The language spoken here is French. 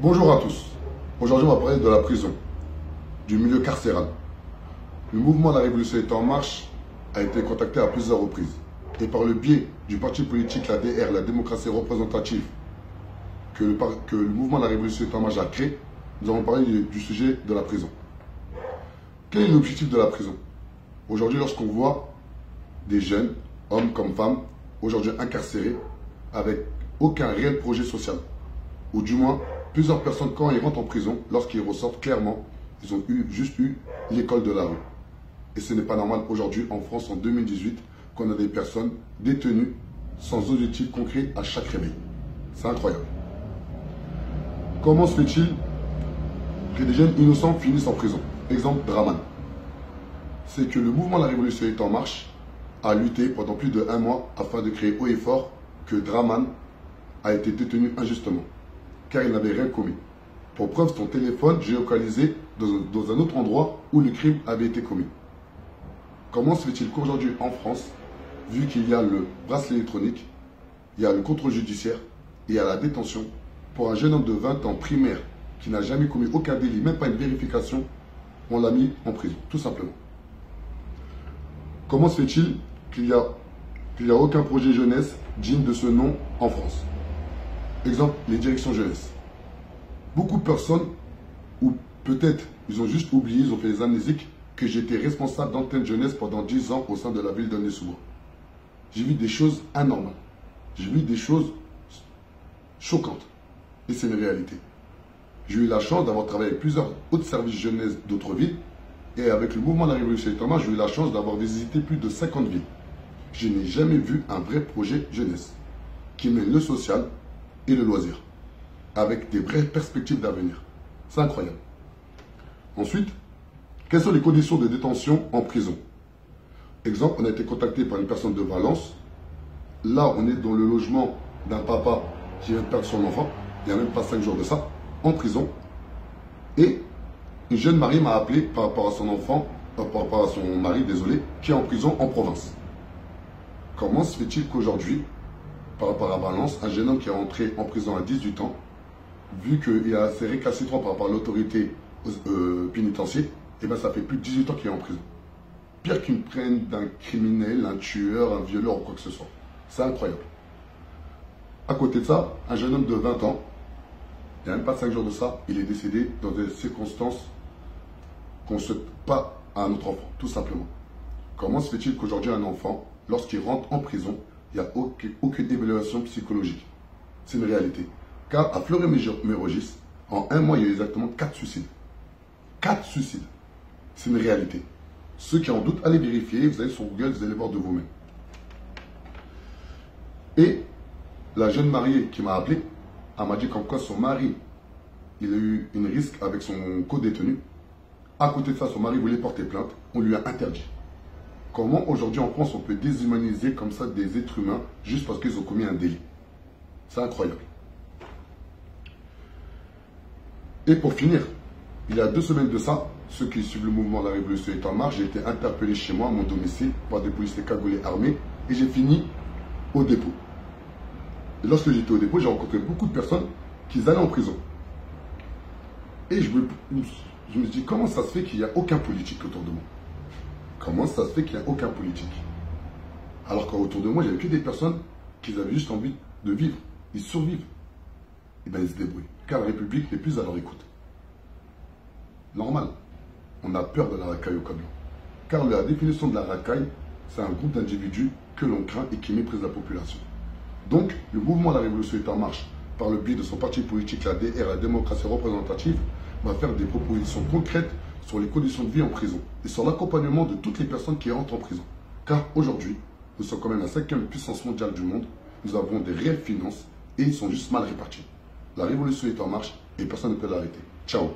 Bonjour à tous. Aujourd'hui, on va parler de la prison, du milieu carcéral. Le mouvement de la Révolution est en marche a été contacté à plusieurs reprises. Et par le biais du parti politique, la DR, la démocratie représentative, que le mouvement de la Révolution est en marche a créé, nous allons parler du sujet de la prison. Quel est l'objectif de la prison? Aujourd'hui, lorsqu'on voit des jeunes, hommes comme femmes, aujourd'hui incarcérés, avec aucun réel projet social, ou du moins, plusieurs personnes, quand ils rentrent en prison, lorsqu'ils ressortent, clairement, ils ont juste eu l'école de la rue. Et ce n'est pas normal aujourd'hui, en France, en 2018, qu'on a des personnes détenues sans objectif concret à chaque réveil. C'est incroyable. Comment se fait-il que des jeunes innocents finissent en prison? Exemple, Draman. C'est que le mouvement de la Révolution est en marche a lutté pendant plus de 1 mois afin de créer haut et fort que Draman a été détenu injustement, car il n'avait rien commis. Pour preuve, son téléphone géolocalisé dans un autre endroit où le crime avait été commis. Comment se fait-il qu'aujourd'hui en France, vu qu'il y a le bracelet électronique, il y a le contrôle judiciaire et il y a la détention, pour un jeune homme de 20 ans primaire qui n'a jamais commis aucun délit, même pas une vérification, on l'a mis en prison, tout simplement. Comment se fait-il qu'il n'y a aucun projet jeunesse digne de ce nom en France? Exemple, les directions jeunesse. Beaucoup de personnes, ou peut-être ils ont juste oublié, ils ont fait les amnésiques, que j'étais responsable d'antenne jeunesse pendant 10 ans au sein de la ville d'Aulnay-sous-Bois. J'ai vu des choses anormales. J'ai vu des choses choquantes. Et c'est une réalité. J'ai eu la chance d'avoir travaillé avec plusieurs autres services jeunesse d'autres villes. Et avec le mouvement de la Révolution et Thomas, j'ai eu la chance d'avoir visité plus de 50 villes. Je n'ai jamais vu un vrai projet jeunesse qui mêle le social et le loisir, avec des vraies perspectives d'avenir. C'est incroyable. Ensuite, quelles sont les conditions de détention en prison? Exemple, on a été contacté par une personne de Valence. Là, on est dans le logement d'un papa qui vient de perdre son enfant, il n'y a même pas 5 jours de ça, en prison. Et une jeune mariée m'a appelé par rapport à son enfant, par rapport à son mari, désolé, qui est en prison en province. Comment se fait-il qu'aujourd'hui, par rapport à Valence, un jeune homme qui est rentré en prison à 18 ans, vu qu'il a assez récalcitrant par rapport à l'autorité pénitentiaire, et bien ça fait plus de 18 ans qu'il est en prison. Pire qu'ils me prennent d'un criminel, un tueur, un violeur ou quoi que ce soit. C'est incroyable. À côté de ça, un jeune homme de 20 ans, il n'y a même pas 5 jours de ça, il est décédé dans des circonstances qu'on ne souhaite pas à un autre enfant, tout simplement. Comment se fait-il qu'aujourd'hui un enfant, lorsqu'il rentre en prison, il n'y a aucune évaluation psychologique? C'est une réalité. Car à Fleury-Mérogis, en 1 mois, il y a eu exactement 4 suicides. 4 suicides. C'est une réalité. Ceux qui en doutent, allez vérifier, vous allez sur Google, vous allez voir de vous-même. Et la jeune mariée qui m'a appelé, elle m'a dit qu'en quoi son mari, il a eu une risque avec son co-détenu. À côté de ça, son mari voulait porter plainte, on lui a interdit. Comment aujourd'hui en France on peut déshumaniser comme ça des êtres humains juste parce qu'ils ont commis un délit? C'est incroyable. Et pour finir, il y a 2 semaines de ça, ceux qui suivent le mouvement de la Révolution est en marche, j'ai été interpellé chez moi, à mon domicile, par des policiers cagoulés armés, et j'ai fini au dépôt. Et lorsque j'étais au dépôt, j'ai rencontré beaucoup de personnes qui allaient en prison. Et je me dis, comment ça se fait qu'il n'y a aucun politique autour de moi? Comment ça se fait qu'il n'y a aucun politique? Alors qu'autour de moi, j'avais que des personnes qui avaient juste envie de vivre. Ils survivent. Et bien ils se débrouillent. Car la République n'est plus à leur écoute. Normal. On a peur de la racaille au Cablan. Car la définition de la racaille, c'est un groupe d'individus que l'on craint et qui méprise la population. Donc, le mouvement de la Révolution est en marche par le biais de son parti politique, la DR, la démocratie représentative, va faire des propositions concrètes sur les conditions de vie en prison et sur l'accompagnement de toutes les personnes qui rentrent en prison. Car aujourd'hui, nous sommes quand même la 5e puissance mondiale du monde, nous avons des réelles finances et ils sont juste mal répartis. La révolution est en marche et personne ne peut l'arrêter. Ciao.